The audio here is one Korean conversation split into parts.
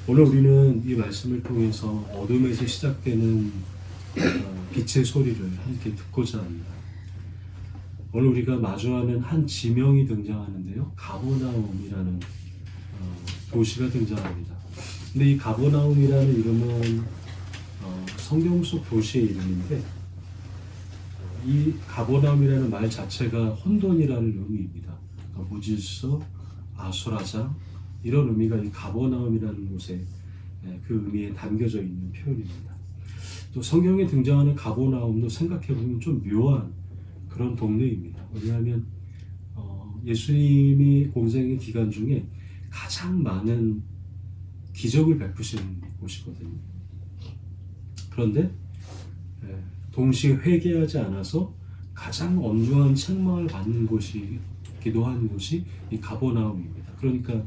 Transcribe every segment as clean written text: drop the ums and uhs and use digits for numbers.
오늘 우리는 이 말씀을 통해서 어둠에서 시작되는 빛의 소리를 함께 듣고자 합니다. 오늘 우리가 마주하는 한 지명이 등장하는데요. 가버나움이라는 도시가 등장합니다. 근데 이 가버나움이라는 이름은 성경 속 도시의 이름인데 이 가버나움이라는 말 자체가 혼돈이라는 의미입니다. 무질서, 아수라장 이런 의미가 이 가버나움이라는 곳에 그 의미에 담겨져 있는 표현입니다. 또 성경에 등장하는 가버나움도 생각해보면 좀 묘한 그런 동네입니다. 왜냐하면 예수님이 공생의 기간 중에 가장 많은 기적을 베푸신 곳이거든요. 그런데 동시에 회개하지 않아서 가장 엄중한 책망을 받는 곳이기도 한 곳이 이 가버나움입니다. 그러니까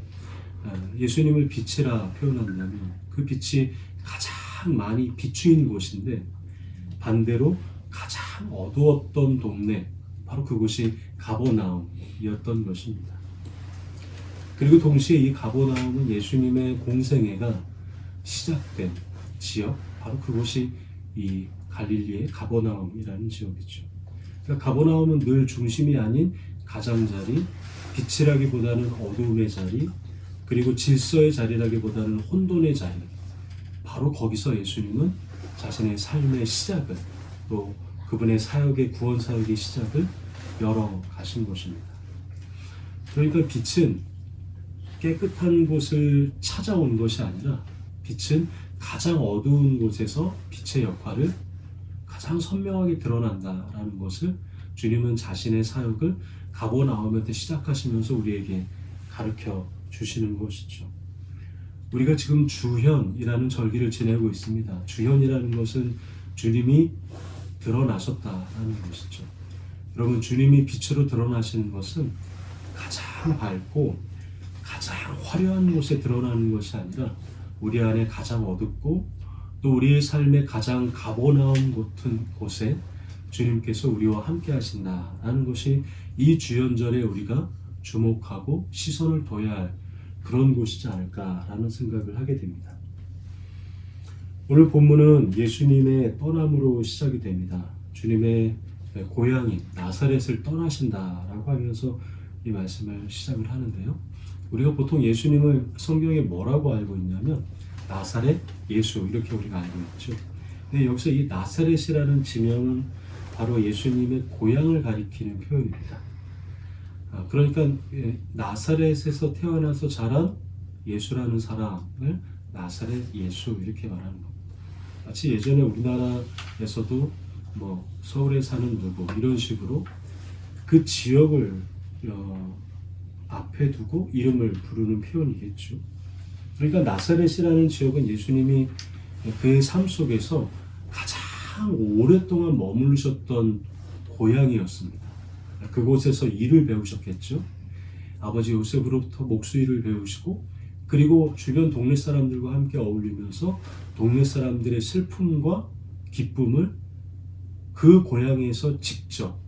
예수님을 빛이라 표현한다면 그 빛이 가장 많이 비추인 곳인데 반대로 가장 어두웠던 동네, 바로 그곳이 가버나움이었던 것입니다. 그리고 동시에 이 가버나움은 예수님의 공생애가 시작된 지역, 바로 그곳이 이 갈릴리의 가버나움이라는 지역이죠. 그러니까 가버나움은 늘 중심이 아닌 가장자리, 빛이라기보다는 어두움의 자리, 그리고 질서의 자리라기보다는 혼돈의 자리, 바로 거기서 예수님은 자신의 삶의 시작을, 또 그분의 사역의 구원 사역의 시작을 열어 가신 것입니다. 그러니까 빛은 깨끗한 곳을 찾아온 것이 아니라 빛은 가장 어두운 곳에서 빛의 역할을 가장 선명하게 드러난다라는 것을 주님은 자신의 사역을 가버나움에서 시작하시면서 우리에게 가르쳐 주시는 것이죠. 우리가 지금 주현이라는 절기를 지내고 있습니다. 주현이라는 것은 주님이 드러나셨다라는 것이죠. 여러분, 주님이 빛으로 드러나시는 것은 가장 밝고 가장 화려한 곳에 드러나는 것이 아니라 우리 안에 가장 어둡고 또 우리의 삶의 가장 가버나움 같은 곳에 주님께서 우리와 함께 하신다라는 것이 이 주연절에 우리가 주목하고 시선을 둬야 할 그런 곳이지 않을까라는 생각을 하게 됩니다. 오늘 본문은 예수님의 떠남으로 시작이 됩니다. 주님의 고향인 나사렛을 떠나신다라고 하면서 이 말씀을 시작을 하는데요. 우리가 보통 예수님을 성경에 뭐라고 알고 있냐면 나사렛 예수 이렇게 우리가 알고 있죠. 근데 여기서 이 나사렛이라는 지명은 바로 예수님의 고향을 가리키는 표현입니다. 그러니까 나사렛에서 태어나서 자란 예수라는 사람을 나사렛 예수 이렇게 말하는 겁니다. 마치 예전에 우리나라에서도 뭐 서울에 사는 누구 이런 식으로 그 지역을 앞에 두고 이름을 부르는 표현이겠죠. 그러니까 나사렛이라는 지역은 예수님이 그의 삶 속에서 가장 오랫동안 머무르셨던 고향이었습니다. 그곳에서 일을 배우셨겠죠. 아버지 요셉으로부터 목수일을 배우시고 그리고 주변 동네 사람들과 함께 어울리면서 동네 사람들의 슬픔과 기쁨을 그 고향에서 직접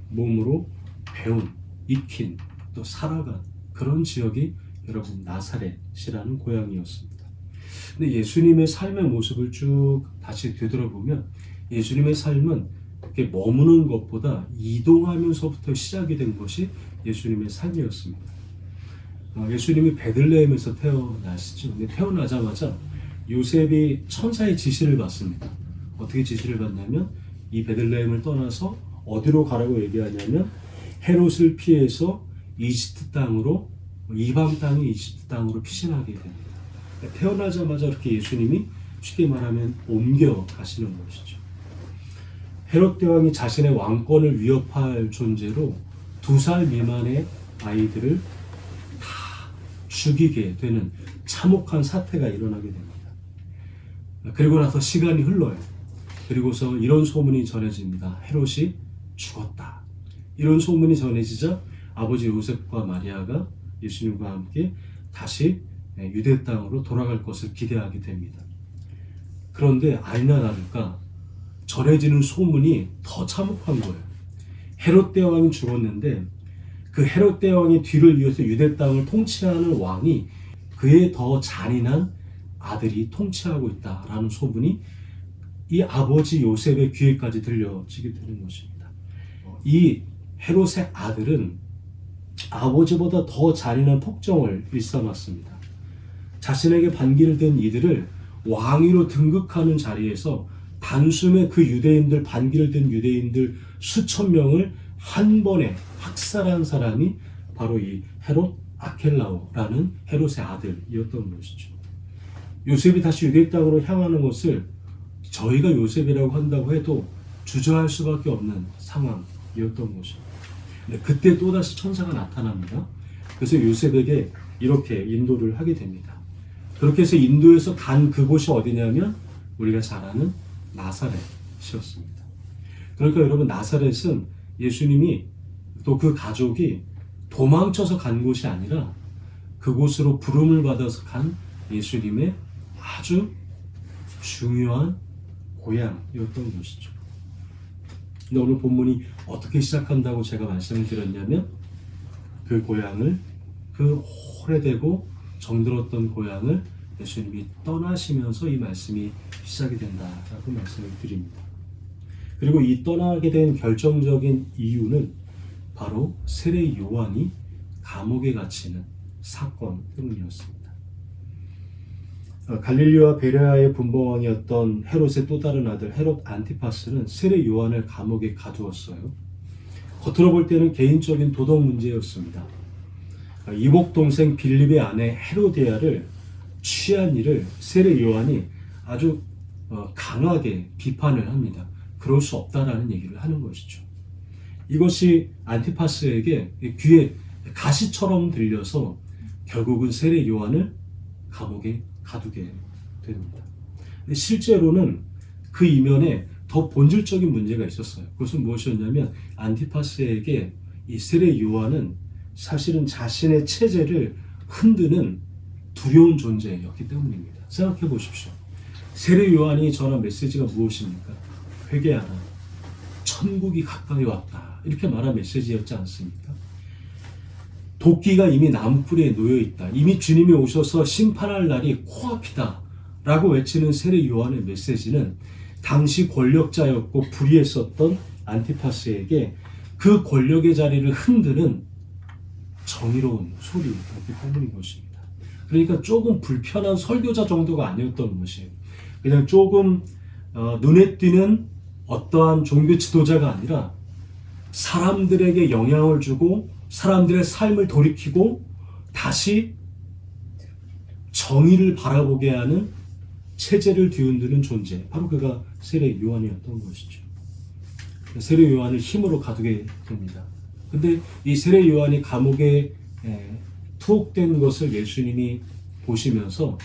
몸으로 배운, 익힌, 또 살아간 그런 지역이 여러분 나사렛이라는 고향이었습니다. 근데 예수님의 삶의 모습을 쭉 다시 되돌아보면 예수님의 삶은 이렇게 머무는 것보다 이동하면서부터 시작이 된 것이 예수님의 삶이었습니다. 예수님이 베들레헴에서 태어나시죠. 근데 태어나자마자 요셉이 천사의 지시를 받습니다. 어떻게 지시를 받냐면 이 베들레헴을 떠나서 어디로 가라고 얘기하냐면 헤롯을 피해서 이집트 땅으로 이방 땅이 이집트 땅으로 피신하게 됩니다. 태어나자마자 이렇게 예수님이 쉽게 말하면 옮겨 가시는 것이죠. 헤롯 대왕이 자신의 왕권을 위협할 존재로 2살 미만의 아이들을 다 죽이게 되는 참혹한 사태가 일어나게 됩니다. 그리고 나서 시간이 흘러요. 그리고서 이런 소문이 전해집니다. 헤롯이 죽었다. 이런 소문이 전해지자 아버지 요셉과 마리아가 예수님과 함께 다시 유대 땅으로 돌아갈 것을 기대하게 됩니다. 그런데 아니나 다를까 전해지는 소문이 더 참혹한 거예요. 헤롯 대왕이 죽었는데 그 헤롯 대왕의 뒤를 이어서 유대 땅을 통치하는 왕이 그의 더 잔인한 아들이 통치하고 있다라는 소문이 이 아버지 요셉의 귀에까지 들려지게 되는 것입니다. 이 헤롯의 아들은 아버지보다 더 잔인한 폭정을 일삼았습니다. 자신에게 반기를 든 이들을 왕위로 등극하는 자리에서 단숨에 그 유대인들, 반기를 든 유대인들 수천 명을 한 번에 학살한 사람이 바로 이 헤롯 아켈라오라는 헤롯의 아들이었던 것이죠. 요셉이 다시 유대 땅으로 향하는 것을 저희가 요셉이라고 한다고 해도 주저할 수밖에 없는 상황이었던 것입니다. 그때 또다시 천사가 나타납니다. 그래서 요셉에게 이렇게 인도를 하게 됩니다. 그렇게 해서 인도에서 간 그곳이 어디냐면 우리가 잘 아는 나사렛이었습니다. 그러니까 여러분, 나사렛은 예수님이 또 그 가족이 도망쳐서 간 곳이 아니라 그곳으로 부름을 받아서 간 예수님의 아주 중요한 고향이었던 것이죠. 근데 오늘 본문이 어떻게 시작한다고 제가 말씀을 드렸냐면 그 고향을, 그 오래되고 정들었던 고향을 예수님이 떠나시면서 이 말씀이 시작이 된다라고 말씀을 드립니다. 그리고 이 떠나게 된 결정적인 이유는 바로 세례 요한이 감옥에 갇히는 사건 때문이었습니다. 갈릴리와 베레아의 분봉왕이었던 헤롯의 또 다른 아들 헤롯 안티파스는 세례 요한을 감옥에 가두었어요. 겉으로 볼 때는 개인적인 도덕 문제였습니다. 이복 동생 빌립의 아내 헤로디아를 취한 일을 세례 요한이 아주 강하게 비판을 합니다. 그럴 수 없다라는 얘기를 하는 것이죠. 이것이 안티파스에게 귀에 가시처럼 들려서 결국은 세례 요한을 감옥에 가두게 됩니다. 실제로는 그 이면에 더 본질적인 문제가 있었어요. 그것은 무엇이었냐면 안티파스에게 이 세례 요한은 사실은 자신의 체제를 흔드는 두려운 존재였기 때문입니다. 생각해 보십시오. 세례 요한이 전한 메시지가 무엇입니까? 회개하라. 천국이 가까이 왔다. 이렇게 말한 메시지였지 않습니까? 도끼가 이미 나무뿌리에 놓여있다. 이미 주님이 오셔서 심판할 날이 코앞이다. 라고 외치는 세례 요한의 메시지는 당시 권력자였고 불의했었던 안티파스에게 그 권력의 자리를 흔드는 정의로운 소리였기 때문인 것입니다. 그러니까 조금 불편한 설교자 정도가 아니었던 것이에요. 그냥 조금 눈에 띄는 어떠한 종교 지도자가 아니라 사람들에게 영향을 주고 사람들의 삶을 돌이키고 다시 정의를 바라보게 하는 체제를 뒤흔드는 존재, 바로 그가 세례 요한이었던 것이죠. 세례 요한을 힘으로 가두게 됩니다. 근데 이 세례 요한이 감옥에 투옥된 것을 예수님이 보시면서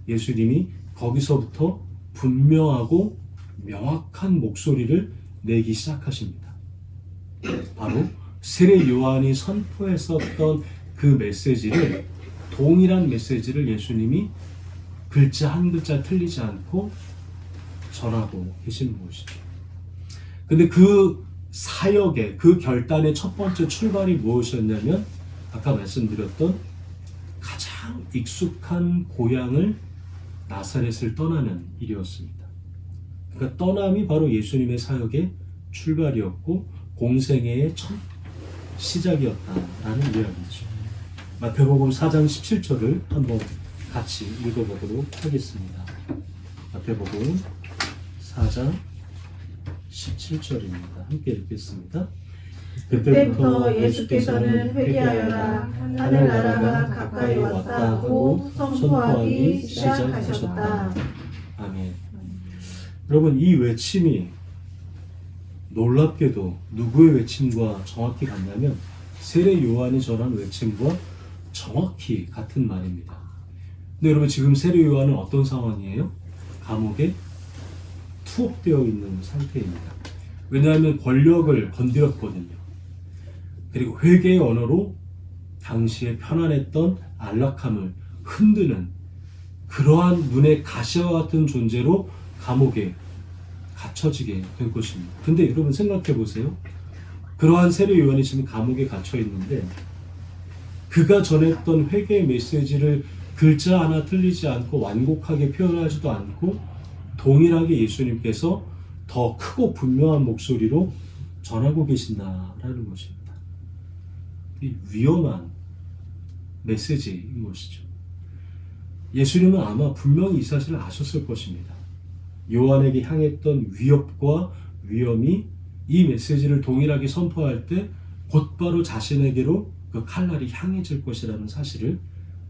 예수님이 거기서부터 분명하고 명확한 목소리를 내기 시작하십니다. 바로 세례 요한이 선포했었던 그 메시지를, 동일한 메시지를 예수님이 글자 한 글자 틀리지 않고 전하고 계시는 것이죠. 근데 그 사역의, 그 결단의 첫 번째 출발이 무엇이었냐면 아까 말씀드렸던 가장 익숙한 고향을 나사렛을 떠나는 일이었습니다. 그러니까 떠남이 바로 예수님의 사역의 출발이었고 공생애의 첫 시작이었다라는 이야기죠. 마태복음 4장 17절을 한번 같이 읽어보도록 하겠습니다. 마태복음 4장 17절입니다. 함께 읽겠습니다. 그때부터 예수께서는 회개하여라, 하늘나라가 가까이 왔다 하고 선포하기 시작하셨다. 아멘. 여러분, 이 외침이 놀랍게도 누구의 외침과 정확히 같냐면 세례 요한이 전한 외침과 정확히 같은 말입니다. 근데 여러분, 지금 세례 요한은 어떤 상황이에요? 감옥에 투옥되어 있는 상태입니다. 왜냐하면 권력을 건드렸거든요. 그리고 회개의 언어로 당시에 편안했던 안락함을 흔드는 그러한 눈의 가시와 같은 존재로 감옥에 갇혀지게 된 것입니다. 근데 여러분 생각해 보세요. 그러한 세례 요한이 지금 감옥에 갇혀 있는데 그가 전했던 회개의 메시지를 글자 하나 틀리지 않고 완곡하게 표현하지도 않고 동일하게 예수님께서 더 크고 분명한 목소리로 전하고 계신다라는 것입니다. 이 위험한 메시지인 것이죠. 예수님은 아마 분명히 이 사실을 아셨을 것입니다. 요한에게 향했던 위협과 위험이 이 메시지를 동일하게 선포할 때 곧바로 자신에게로 그 칼날이 향해질 것이라는 사실을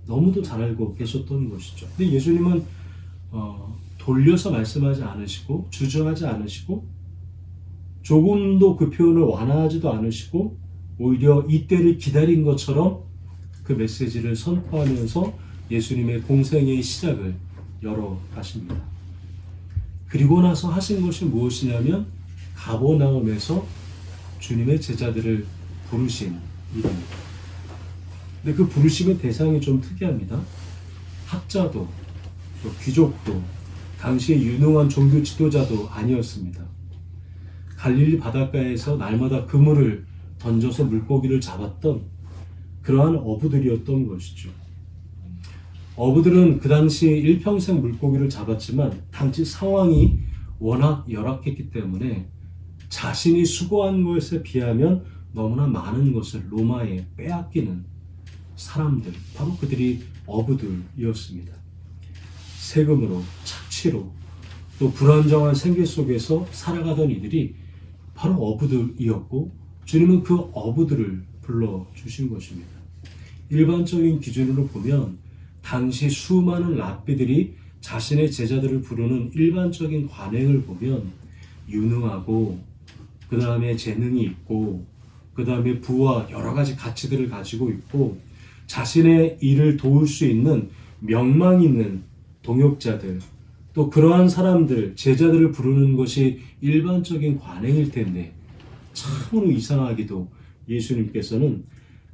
너무도 잘 알고 계셨던 것이죠. 근데 예수님은 돌려서 말씀하지 않으시고 주저하지 않으시고 조금도 그 표현을 완화하지도 않으시고 오히려 이때를 기다린 것처럼 그 메시지를 선포하면서 예수님의 공생의 시작을 열어가십니다. 그리고 나서 하신 것이 무엇이냐면 가버나움에서 주님의 제자들을 부르신 일입니다. 근데 그 부르심의 대상이 좀 특이합니다. 학자도 또 귀족도 당시의 유능한 종교 지도자도 아니었습니다. 갈릴리 바닷가에서 날마다 그물을 던져서 물고기를 잡았던 그러한 어부들이었던 것이죠. 어부들은 그 당시 일평생 물고기를 잡았지만 당시 상황이 워낙 열악했기 때문에 자신이 수고한 것에 비하면 너무나 많은 것을 로마에 빼앗기는 사람들, 바로 그들이 어부들이었습니다. 세금으로, 착취로, 또 불안정한 생계 속에서 살아가던 이들이 바로 어부들이었고 주님은 그 어부들을 불러주신 것입니다. 일반적인 기준으로 보면 당시 수많은 랍비들이 자신의 제자들을 부르는 일반적인 관행을 보면 유능하고 그 다음에 재능이 있고 그 다음에 부와 여러 가지 가치들을 가지고 있고 자신의 일을 도울 수 있는 명망 있는 동역자들 또 그러한 사람들, 제자들을 부르는 것이 일반적인 관행일 텐데 참으로 이상하게도 예수님께서는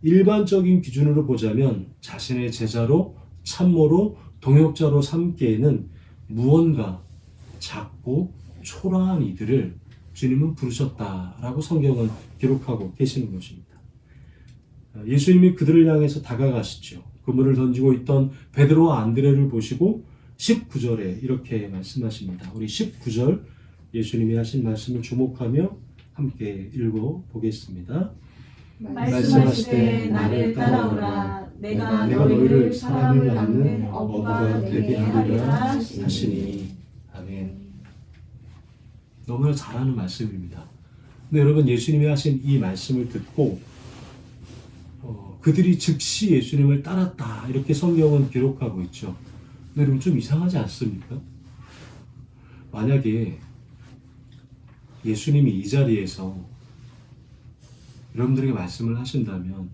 일반적인 기준으로 보자면 자신의 제자로 참모로 동역자로 삼기에는 무언가 작고 초라한 이들을 주님은 부르셨다라고 성경은 기록하고 계시는 것입니다. 예수님이 그들을 향해서 다가가시죠. 그물을 던지고 있던 베드로와 안드레를 보시고 19절에 이렇게 말씀하십니다. 우리 19절 예수님이 하신 말씀을 주목하며 함께 읽어보겠습니다. 말씀하시되 나를 따라오라. 내가 너희를 사람을 낳는 어부가 되게 하리라 하시니. 아멘. 너무나 잘하는 말씀입니다. 근데 여러분 예수님이 하신 이 말씀을 듣고 그들이 즉시 예수님을 따랐다 이렇게 성경은 기록하고 있죠. 근데 여러분 좀 이상하지 않습니까? 만약에 예수님이 이 자리에서 여러분들에게 말씀을 하신다면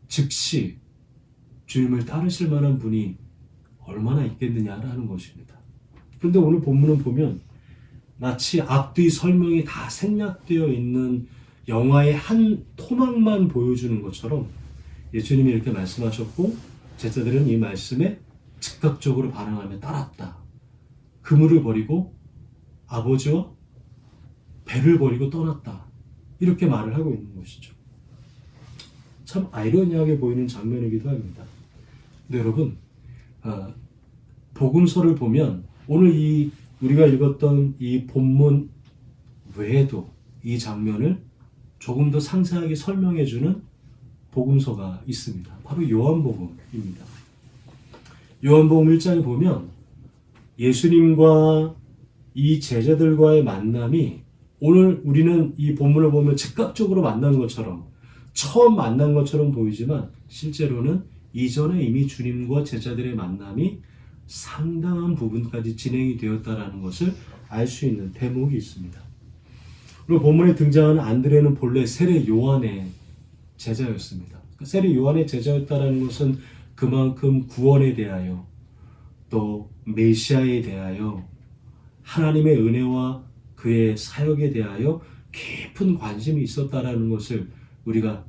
즉시 주님을 따르실 만한 분이 얼마나 있겠느냐라는 것입니다. 그런데 오늘 본문을 보면 마치 앞뒤 설명이 다 생략되어 있는 영화의 한 토막만 보여주는 것처럼 예수님이 이렇게 말씀하셨고 제자들은 이 말씀에 즉각적으로 반응하며 따랐다. 그물을 버리고 아버지와 배를 버리고 떠났다. 이렇게 말을 하고 있는 것이죠. 참 아이러니하게 보이는 장면이기도 합니다. 근데 여러분 복음서를 보면 오늘 우리가 읽었던 이 본문 외에도 이 장면을 조금 더 상세하게 설명해주는 복음서가 있습니다. 바로 요한복음입니다. 요한복음 1장에 보면 예수님과 이 제자들과의 만남이 오늘 우리는 이 본문을 보면 즉각적으로 만난 것처럼 처음 만난 것처럼 보이지만 실제로는 이전에 이미 주님과 제자들의 만남이 상당한 부분까지 진행이 되었다라는 것을 알 수 있는 대목이 있습니다. 그리고 본문에 등장하는 안드레는 본래 세례 요한의 제자였습니다. 세례 요한의 제자였다라는 것은 그만큼 구원에 대하여 또 메시아에 대하여 하나님의 은혜와 그의 사역에 대하여 깊은 관심이 있었다라는 것을 우리가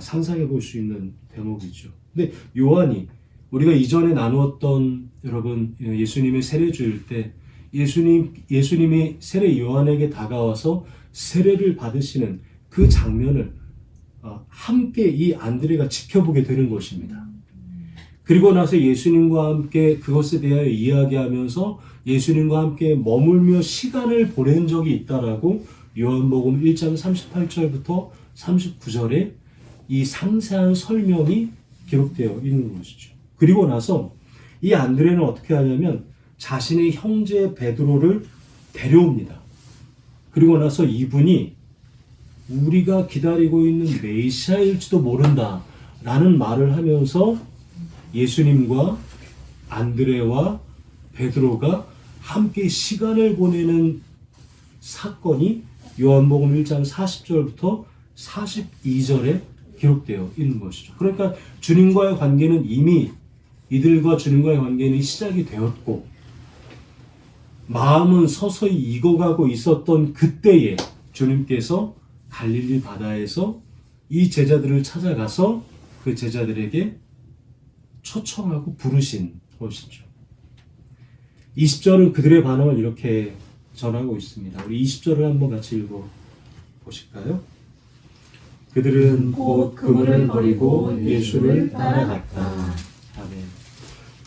상상해 볼 수 있는 대목이죠. 근데 요한이 우리가 이전에 나누었던 여러분 예수님의 세례주일 때 예수님이 세례 요한에게 다가와서 세례를 받으시는 그 장면을 함께 이 안드레가 지켜보게 되는 것입니다. 그리고 나서 예수님과 함께 그것에 대하여 이야기하면서 예수님과 함께 머물며 시간을 보낸 적이 있다라고 요한복음 1장 38절부터 39절에 이 상세한 설명이 기록되어 있는 것이죠. 그리고 나서 이 안드레는 어떻게 하냐면 자신의 형제 베드로를 데려옵니다. 그리고 나서 이분이 우리가 기다리고 있는 메시아일지도 모른다 라는 말을 하면서 예수님과 안드레와 베드로가 함께 시간을 보내는 사건이 요한복음 1장 40절부터 42절에 기록되어 있는 것이죠. 그러니까 주님과의 관계는 이미 이들과 주님과의 관계는 시작이 되었고 마음은 서서히 익어가고 있었던 그때에 주님께서 갈릴리 바다에서 이 제자들을 찾아가서 그 제자들에게 초청하고 부르신 것이죠. 20절은 그들의 반응을 이렇게 전하고 있습니다. 우리 20절을 한번 같이 읽어 보실까요? 그들은 곧 그물을 버리고 예수를 따라갔다. 아멘.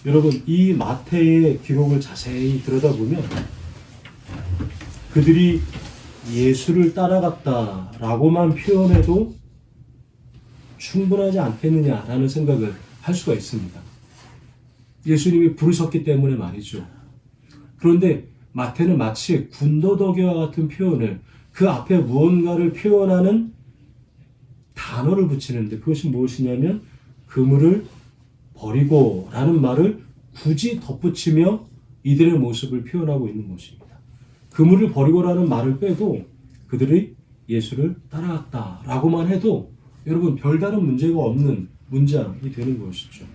여러분, 이 마태의 기록을 자세히 들여다보면 그들이 예수를 따라갔다라고만 표현해도 충분하지 않겠느냐라는 생각을 할 수가 있습니다. 예수님이 부르셨기 때문에 말이죠. 그런데 마태는 마치 군더더기와 같은 표현을 그 앞에 무언가를 표현하는 단어를 붙이는데 그것이 무엇이냐면 그물을 버리고 라는 말을 굳이 덧붙이며 이들의 모습을 표현하고 있는 것입니다. 그물을 버리고라는 말을 빼도 그들이 예수를 따라갔다 라고만 해도 여러분 별다른 문제가 없는 문장이 되는 것이죠.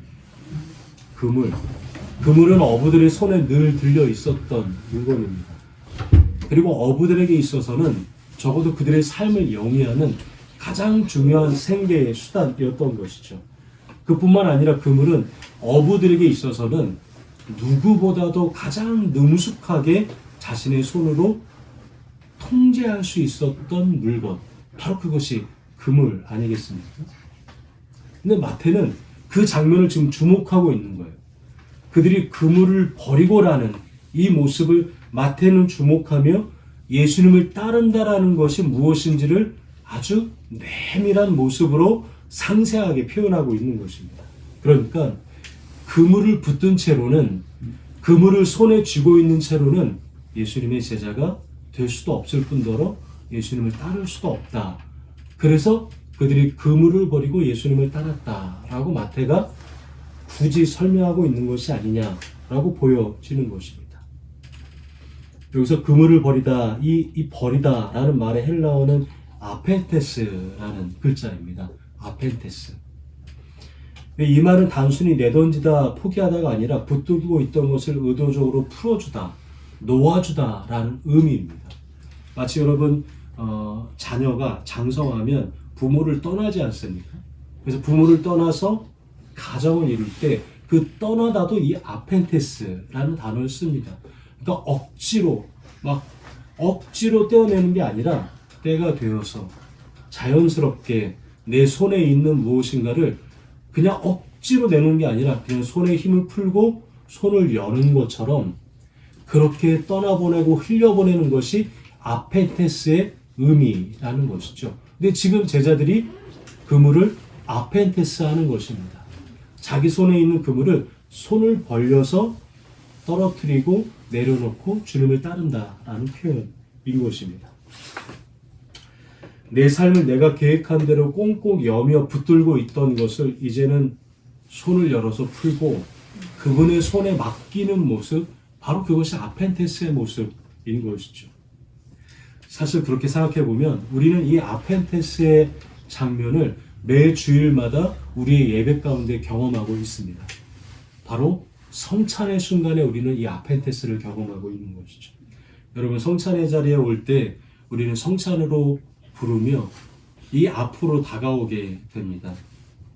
그물은 어부들의 손에 늘 들려 있었던 물건입니다. 그리고 어부들에게 있어서는 적어도 그들의 삶을 영위하는 가장 중요한 생계의 수단이었던 것이죠. 그뿐만 아니라 그물은 어부들에게 있어서는 누구보다도 가장 능숙하게 자신의 손으로 통제할 수 있었던 물건, 바로 그것이 그물 아니겠습니까? 근데 마태는 그 장면을 지금 주목하고 있는 거예요. 그들이 그물을 버리고라는 이 모습을 마태는 주목하며 예수님을 따른다라는 것이 무엇인지를 아주 내밀한 모습으로 상세하게 표현하고 있는 것입니다. 그러니까 그물을 붙든 채로는 그물을 손에 쥐고 있는 채로는 예수님의 제자가 될 수도 없을 뿐더러 예수님을 따를 수도 없다. 그래서 그들이 그물을 버리고 예수님을 따랐다라고 마태가 굳이 설명하고 있는 것이 아니냐라고 보여지는 것입니다. 여기서 그물을 버리다, 이 버리다라는 말의 헬라어는 아펜테스라는 글자입니다. 아펜테스. 이 말은 단순히 내던지다, 포기하다가 아니라 붙들고 있던 것을 의도적으로 풀어주다, 놓아주다라는 의미입니다. 마치 여러분 자녀가 장성하면 부모를 떠나지 않습니까? 그래서 부모를 떠나서 가정을 이룰 때 그 떠나다도 이 아펜테스라는 단어를 씁니다. 그러니까 억지로 떼어내는 게 아니라 때가 되어서 자연스럽게 내 손에 있는 무엇인가를 그냥 억지로 내는 게 아니라 그냥 손에 힘을 풀고 손을 여는 것처럼 그렇게 떠나보내고 흘려보내는 것이 아펜테스의 의미라는 것이죠. 근데 지금 제자들이 그물을 아펜테스 하는 것입니다. 자기 손에 있는 그물을 손을 벌려서 떨어뜨리고 내려놓고 주님을 따른다라는 표현인 것입니다. 내 삶을 내가 계획한 대로 꽁꽁 여며 붙들고 있던 것을 이제는 손을 열어서 풀고 그분의 손에 맡기는 모습, 바로 그것이 아펜테스의 모습인 것이죠. 사실 그렇게 생각해 보면 우리는 이 아펜테스의 장면을 매 주일마다 우리의 예배 가운데 경험하고 있습니다. 바로 성찬의 순간에 우리는 이 아펜테스를 경험하고 있는 것이죠. 여러분, 성찬의 자리에 올 때 우리는 성찬으로 부르며 이 앞으로 다가오게 됩니다.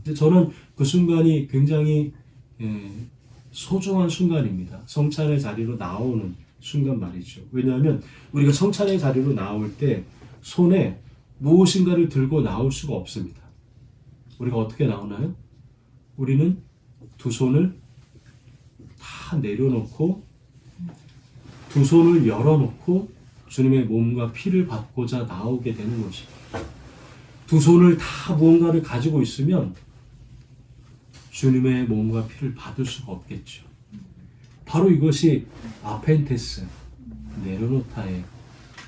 근데 저는 그 순간이 굉장히 소중한 순간입니다. 성찬의 자리로 나오는 순간 말이죠. 왜냐하면 우리가 성찬의 자리로 나올 때 손에 무엇인가를 들고 나올 수가 없습니다. 우리가 어떻게 나오나요? 우리는 두 손을 다 내려놓고 두 손을 열어놓고 주님의 몸과 피를 받고자 나오게 되는 것입니다. 두 손을 다 무언가를 가지고 있으면 주님의 몸과 피를 받을 수가 없겠죠. 바로 이것이 아펜테스, 내려놓다의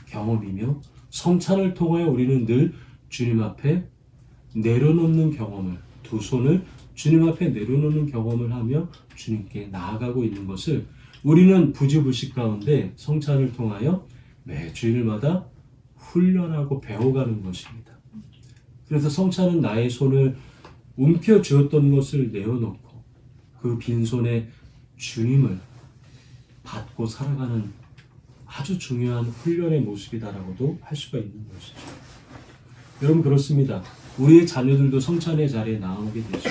경험이며 성찬을 통하여 우리는 늘 주님 앞에 내려놓는 경험을, 두 손을 주님 앞에 내려놓는 경험을 하며 주님께 나아가고 있는 것을 우리는 부지불식 가운데 성찬을 통하여 매 주일마다 훈련하고 배워가는 것입니다. 그래서 성찬은 나의 손을 움켜쥐었던 것을 내어놓고 그 빈손에 주님을 받고 살아가는 아주 중요한 훈련의 모습이다라고도 할 수가 있는 것이죠. 여러분 그렇습니다. 우리의 자녀들도 성찬의 자리에 나오게 되죠.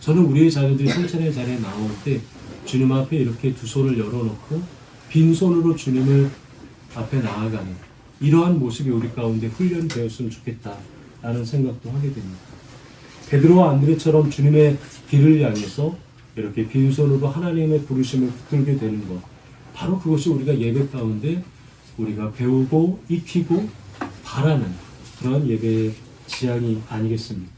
저는 우리의 자녀들이 성찬의 자리에 나올 때 주님 앞에 이렇게 두 손을 열어놓고 빈손으로 주님을 앞에 나아가는 이러한 모습이 우리 가운데 훈련되었으면 좋겠다라는 생각도 하게 됩니다. 베드로와 안드레처럼 주님의 길을 향해서 이렇게 빈손으로 하나님의 부르심을 붙들게 되는 것, 바로 그것이 우리가 예배 가운데 우리가 배우고 익히고 바라는 그런 예배의 지향이 아니겠습니까?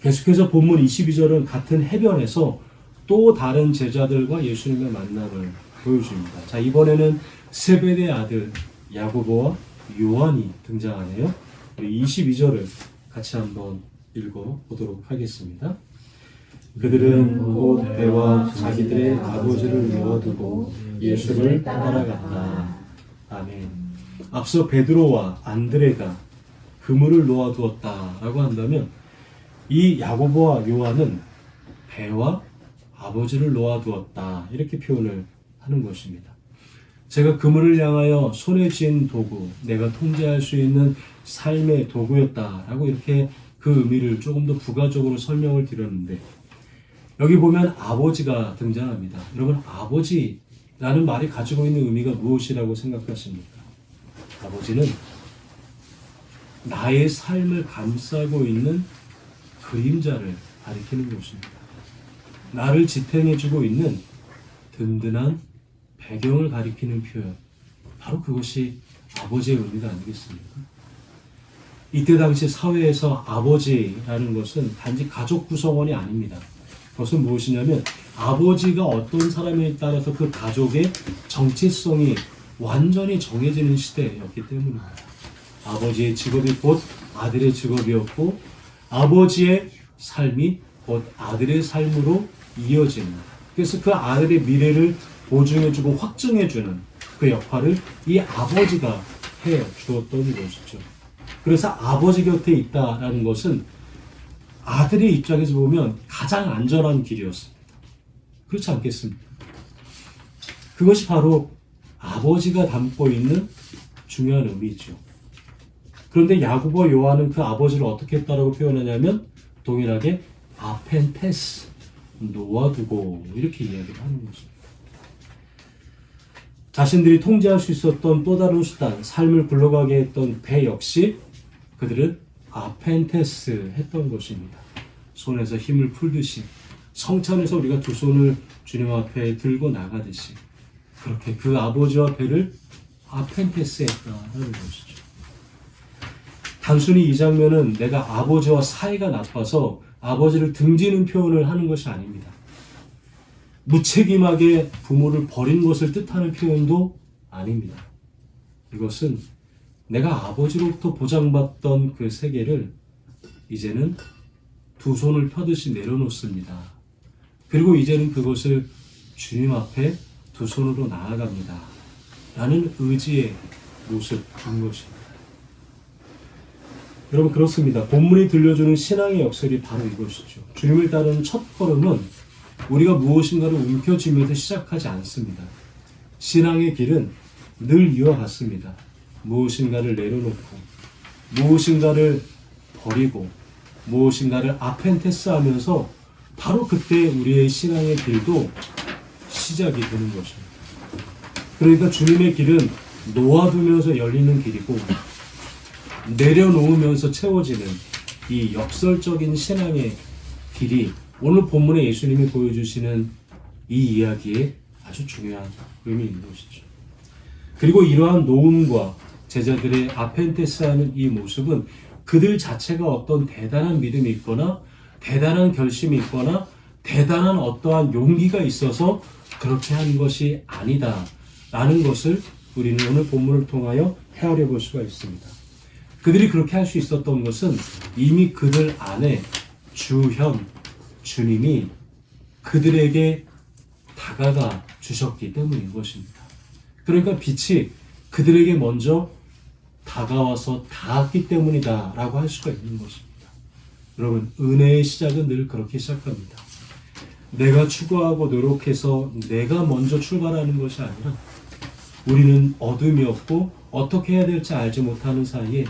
계속해서 본문 22절은 같은 해변에서 또 다른 제자들과 예수님의 만남을 보여줍니다. 자, 이번에는 세베대의 아들 야고보와 요한이 등장하네요. 우리 22절을 같이 한번 읽어보도록 하겠습니다. 그들은 곧 배와 자기들의 아버지를 놓아두고 예수를 따라갔다. 아멘. 앞서 베드로와 안드레가 그물을 놓아두었다라고 한다면 이 야고보와 요한은 배와 아버지를 놓아두었다 이렇게 표현을 하는 것입니다. 제가 그물을 향하여 손에 쥔 도구, 내가 통제할 수 있는 삶의 도구였다라고 이렇게 그 의미를 조금 더 부가적으로 설명을 드렸는데 여기 보면 아버지가 등장합니다. 여러분 아버지라는 말이 가지고 있는 의미가 무엇이라고 생각하십니까? 아버지는 나의 삶을 감싸고 있는 그림자를 가리키는 것입니다. 나를 지탱해주고 있는 든든한 배경을 가리키는 표현, 바로 그것이 아버지의 의미가 아니겠습니까? 이때 당시 사회에서 아버지라는 것은 단지 가족 구성원이 아닙니다. 그것은 무엇이냐면 아버지가 어떤 사람에 따라서 그 가족의 정체성이 완전히 정해지는 시대였기 때문입니다. 아버지의 직업이 곧 아들의 직업이었고 아버지의 삶이 곧 아들의 삶으로 이어지는, 그래서 그 아들의 미래를 보증해주고 확증해주는 그 역할을 이 아버지가 해주었던 것이죠. 그래서 아버지 곁에 있다라는 것은 아들의 입장에서 보면 가장 안전한 길이었습니다. 그렇지 않겠습니까? 그것이 바로 아버지가 담고 있는 중요한 의미죠. 그런데 야고보와 요한은 그 아버지를 어떻게 했다라고 표현하냐면 동일하게 아펜테스, 놓아두고 이렇게 이야기를 하는 것입니다. 자신들이 통제할 수 있었던 또 다른 수단, 삶을 굴러가게 했던 배 역시 그들은 아펜테스 했던 것입니다. 손에서 힘을 풀듯이 성찬에서 우리가 두 손을 주님 앞에 들고 나가듯이 그렇게 그 아버지와 배를 아펜테스 했다는 것이죠. 단순히 이 장면은 내가 아버지와 사이가 나빠서 아버지를 등지는 표현을 하는 것이 아닙니다. 무책임하게 부모를 버린 것을 뜻하는 표현도 아닙니다. 이것은 내가 아버지로부터 보장받던 그 세계를 이제는 두 손을 펴듯이 내려놓습니다. 그리고 이제는 그것을 주님 앞에 두 손으로 나아갑니다. 라는 의지의 모습인 것입니다. 여러분 그렇습니다. 본문이 들려주는 신앙의 역설이 바로 이것이죠. 주님을 따르는 첫 걸음은 우리가 무엇인가를 움켜쥐면서 시작하지 않습니다. 신앙의 길은 늘 이와 같습니다. 무엇인가를 내려놓고 무엇인가를 버리고 무엇인가를 아펜테스 하면서 바로 그때 우리의 신앙의 길도 시작이 되는 것입니다. 그러니까 주님의 길은 놓아두면서 열리는 길이고 내려놓으면서 채워지는 이 역설적인 신앙의 길이 오늘 본문에 예수님이 보여주시는 이 이야기에 아주 중요한 의미 있는 것이죠. 그리고 이러한 노음과 제자들의 아펜테스하는 이 모습은 그들 자체가 어떤 대단한 믿음이 있거나 대단한 결심이 있거나 대단한 어떠한 용기가 있어서 그렇게 한 것이 아니다 라는 것을 우리는 오늘 본문을 통하여 헤아려 볼 수가 있습니다. 그들이 그렇게 할 수 있었던 것은 이미 그들 안에 주현, 주님이 그들에게 다가가 주셨기 때문인 것입니다. 그러니까 빛이 그들에게 먼저 다가와서 닿았기 때문이다 라고 할 수가 있는 것입니다. 여러분, 은혜의 시작은 늘 그렇게 시작합니다. 내가 추구하고 노력해서 내가 먼저 출발하는 것이 아니라 우리는 어둠이 없고 어떻게 해야 될지 알지 못하는 사이에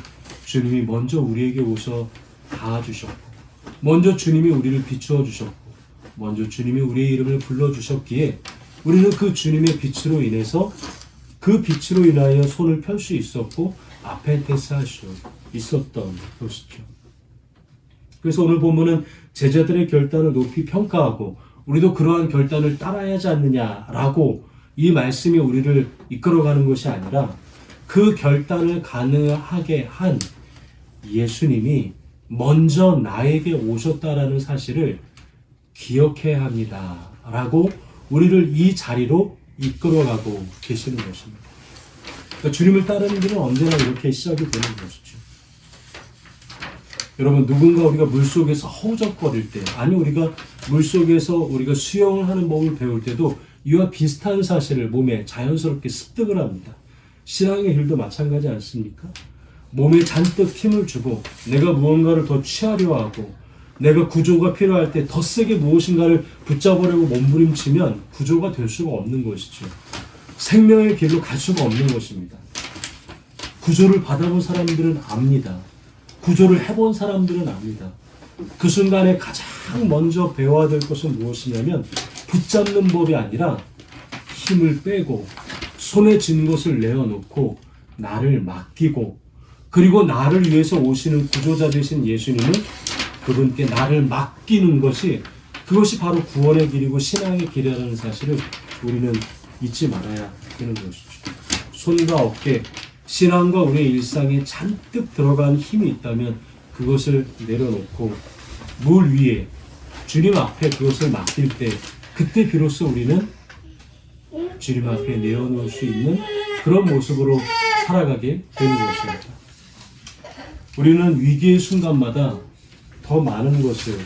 주님이 먼저 우리에게 오셔 닿아주셨고, 먼저 주님이 우리를 비추어 주셨고, 먼저 주님이 우리의 이름을 불러주셨기에 우리는 그 주님의 빛으로 인해서 그 빛으로 인하여 손을 펼 수 있었고 아펜테스 할 수 있었던 것이죠. 그래서 오늘 본문은 제자들의 결단을 높이 평가하고 우리도 그러한 결단을 따라야 하지 않느냐라고 이 말씀이 우리를 이끌어가는 것이 아니라 그 결단을 가능하게 한 예수님이 먼저 나에게 오셨다라는 사실을 기억해야 합니다 라고 우리를 이 자리로 이끌어가고 계시는 것입니다. 그러니까 주님을 따르는 길은 언제나 이렇게 시작이 되는 것이죠. 여러분, 누군가 우리가 물속에서 허우적거릴 때, 아니 우리가 물속에서 우리가 수영을 하는 법을 배울 때도 이와 비슷한 사실을 몸에 자연스럽게 습득을 합니다. 신앙의 길도 마찬가지 않습니까? 몸에 잔뜩 힘을 주고 내가 무언가를 더 취하려 하고 내가 구조가 필요할 때 더 세게 무엇인가를 붙잡으려고 몸부림치면 구조가 될 수가 없는 것이죠. 생명의 길로 갈 수가 없는 것입니다. 구조를 받아본 사람들은 압니다. 구조를 해본 사람들은 압니다. 그 순간에 가장 먼저 배워야 될 것은 무엇이냐면 붙잡는 법이 아니라 힘을 빼고 손에 쥔 것을 내어놓고 나를 맡기고, 그리고 나를 위해서 오시는 구조자 되신 예수님은 그분께 나를 맡기는 것이, 그것이 바로 구원의 길이고 신앙의 길이라는 사실을 우리는 잊지 말아야 되는 것이죠. 손과 어깨, 신앙과 우리의 일상에 잔뜩 들어간 힘이 있다면 그것을 내려놓고 물 위에 주님 앞에 그것을 맡길 때, 그때 비로소 우리는 주님 앞에 내어놓을 수 있는 그런 모습으로 살아가게 되는 것입니다. 우리는 위기의 순간마다 더 많은 것을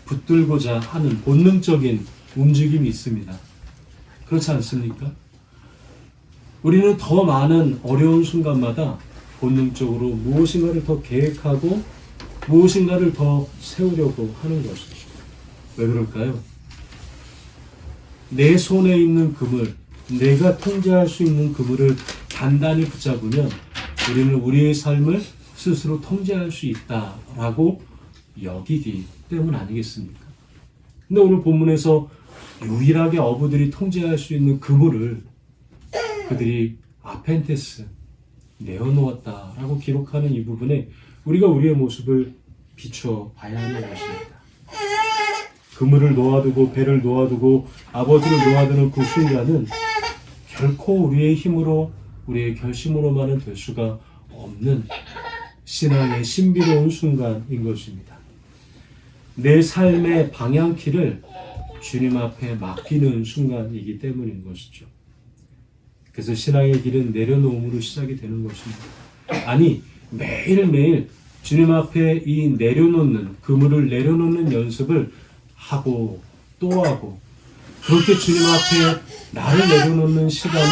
붙들고자 하는 본능적인 움직임이 있습니다. 그렇지 않습니까? 우리는 더 많은 어려운 순간마다 본능적으로 무엇인가를 더 계획하고 무엇인가를 더 세우려고 하는 것이죠. 왜 그럴까요? 내 손에 있는 그물, 내가 통제할 수 있는 그물을 단단히 붙잡으면 우리는 우리의 삶을 스스로 통제할 수 있다라고 여기기 때문 아니겠습니까? 근데 오늘 본문에서 유일하게 어부들이 통제할 수 있는 그물을 그들이 아펜테스, 내어놓았다라고 기록하는 이 부분에 우리가 우리의 모습을 비추어 봐야 하는 것입니다. 그물을 놓아두고 배를 놓아두고 아버지를 놓아두는 그 순간은 결코 우리의 힘으로 우리의 결심으로만은 될 수가 없는 신앙의 신비로운 순간인 것입니다. 내 삶의 방향키를 주님 앞에 맡기는 순간이기 때문인 것이죠. 그래서 신앙의 길은 내려놓음으로 시작이 되는 것입니다. 아니, 매일매일 주님 앞에 이 내려놓는, 그물을 내려놓는 연습을 하고 또 하고, 그렇게 주님 앞에 나를 내려놓는 시간을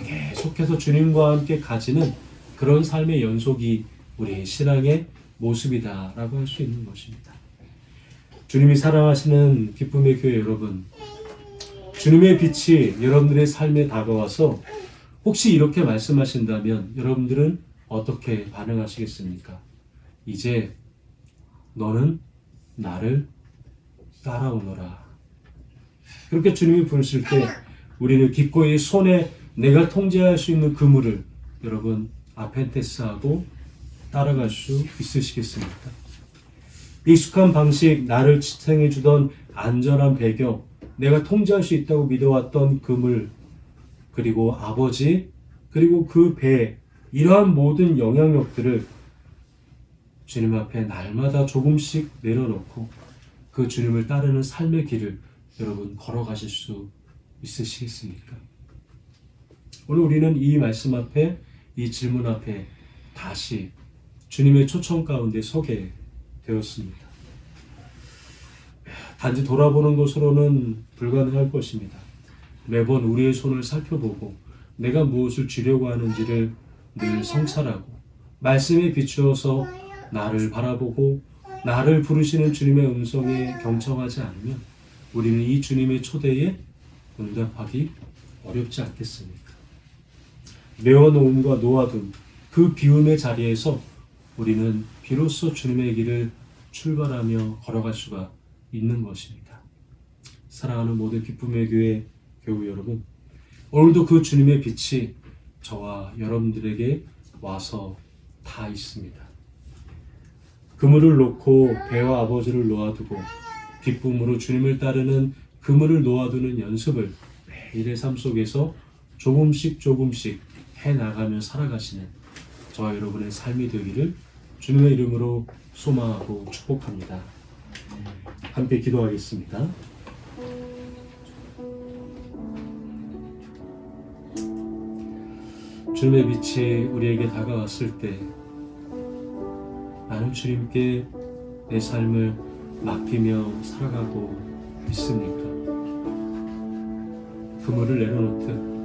계속해서 주님과 함께 가지는 그런 삶의 연속이 우리의 신앙의 모습이다라고 할 수 있는 것입니다. 주님이 사랑하시는 기쁨의 교회 여러분, 주님의 빛이 여러분들의 삶에 다가와서 혹시 이렇게 말씀하신다면 여러분들은 어떻게 반응하시겠습니까? 이제 너는 나를 따라오너라. 그렇게 주님이 부르실 때 우리는 기꺼이 손에 내가 통제할 수 있는 그물을 여러분 아펜테스하고 따라갈 수 있으시겠습니까? 익숙한 방식, 나를 지탱해 주던 안전한 배경, 내가 통제할 수 있다고 믿어왔던 그물, 그리고 아버지, 그리고 그 배, 이러한 모든 영향력들을 주님 앞에 날마다 조금씩 내려놓고 그 주님을 따르는 삶의 길을 여러분 걸어가실 수 있으시겠습니까? 오늘 우리는 이 말씀 앞에, 이 질문 앞에 다시 주님의 초청 가운데 서게 되었습니다. 단지 돌아보는 것으로는 불가능할 것입니다. 매번 우리의 손을 살펴보고 내가 무엇을 주려고 하는지를 늘 성찰하고 말씀에 비추어서 나를 바라보고 나를 부르시는 주님의 음성에 경청하지 않으면 우리는 이 주님의 초대에 응답하기 어렵지 않겠습니까? 내어놓음과 놓아둔 그 비움의 자리에서 우리는 비로소 주님의 길을 출발하며 걸어갈 수가 있는 것입니다. 사랑하는 모든 기쁨의 교회 교우 여러분, 오늘도 그 주님의 빛이 저와 여러분들에게 와서 다 있습니다. 그물을 놓고 배와 아버지를 놓아두고 기쁨으로 주님을 따르는 그물을 놓아두는 연습을 매일의 삶 속에서 조금씩 해나가며 살아가시는 저와 여러분의 삶이 되기를 주님의 이름으로 소망하고 축복합니다. 함께 기도하겠습니다. 주님의 빛이 우리에게 다가왔을 때 나는 주님께 내 삶을 맡기며 살아가고 있습니까? 그물을 내려놓듯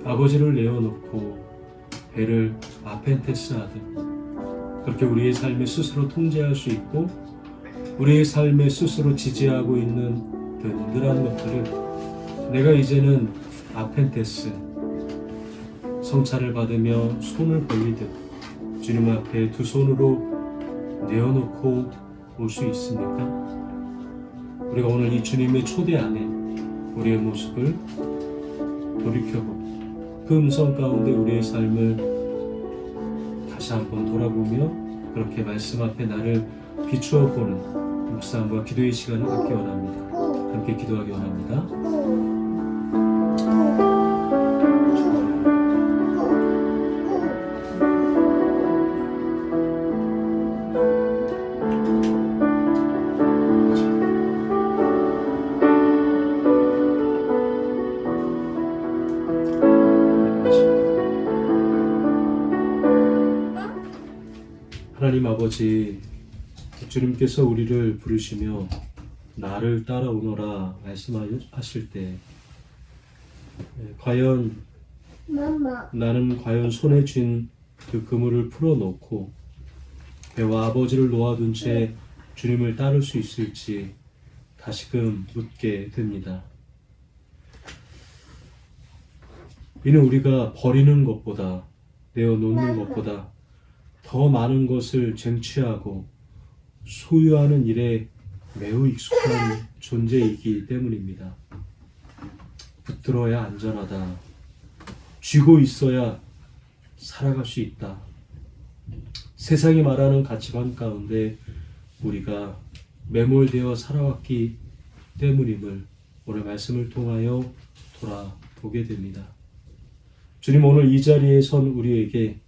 아버지를 내어놓고 배를 아펜테스 하듯 그렇게 우리의 삶에 스스로 통제할 수 있고 우리의 삶에 스스로 지지하고 있는 든든한 것들을 내가 이제는 아펜테스 성찰을 받으며 손을 벌리듯 주님 앞에 두 손으로 내어놓고 올 수 있습니까? 우리가 오늘 이 주님의 초대 안에 우리의 모습을 돌이켜보고 그 음성 가운데 우리의 삶을 다시 한번 돌아보며 그렇게 말씀 앞에 나를 비추어 보는 묵상과 기도의 시간을 갖기 원합니다. 함께 기도하기 원합니다. 하나님 아버지, 주님께서 우리를 부르시며 나를 따라오너라 말씀하실 때 과연 나는 과연 손에 쥔 그 그물을 풀어놓고 배와 아버지를 놓아둔 채 주님을 따를 수 있을지 다시금 묻게 됩니다. 이는 우리가 버리는 것보다 내어놓는 것보다 더 많은 것을 쟁취하고 소유하는 일에 매우 익숙한 존재이기 때문입니다. 붙들어야 안전하다. 쥐고 있어야 살아갈 수 있다. 세상이 말하는 가치관 가운데 우리가 매몰되어 살아왔기 때문임을 오늘 말씀을 통하여 돌아보게 됩니다. 주님, 오늘 이 자리에 선 우리에게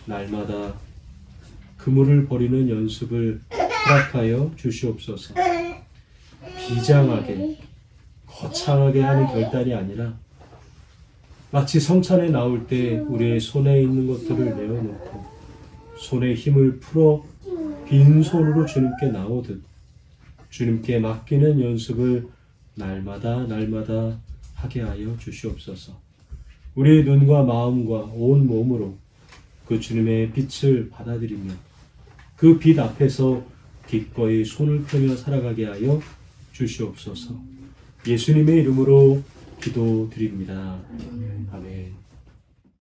날마다 그물을 버리는 연습을 허락하여 주시옵소서. 비장하게 거창하게 하는 결단이 아니라 마치 성찬에 나올 때 우리의 손에 있는 것들을 내어놓고 손에 힘을 풀어 빈손으로 주님께 나오듯 주님께 맡기는 연습을 날마다 하게 하여 주시옵소서. 우리의 눈과 마음과 온 몸으로 그 주님의 빛을 받아들이며 그 빛 앞에서 기꺼이 손을 펴며 살아가게 하여 주시옵소서. 예수님의 이름으로 기도드립니다. 아멘.